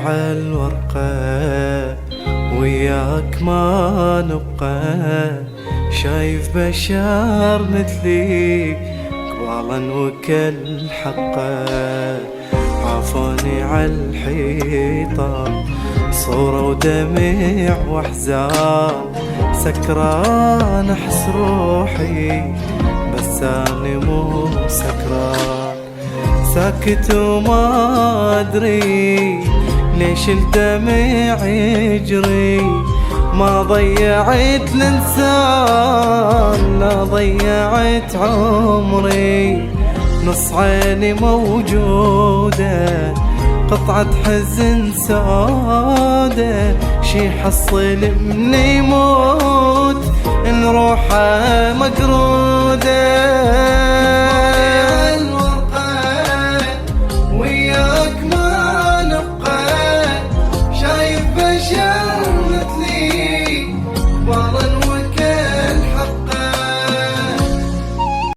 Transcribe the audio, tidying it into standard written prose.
عالورقة وياك ما نبقى، شايف بشر مثلي قبالا وكل حقه، عافوني عالحيطة صورة ودمع واحزان، سكران احس روحي بس اني مو سكران، ساكت وما ادري ليش الدمع يجري، ما ضيعت الانسان لا ضيعت عمري، نص عيني موجودة قطعة حزن سودة، شي حصل من يموت ان روحه مقرودة.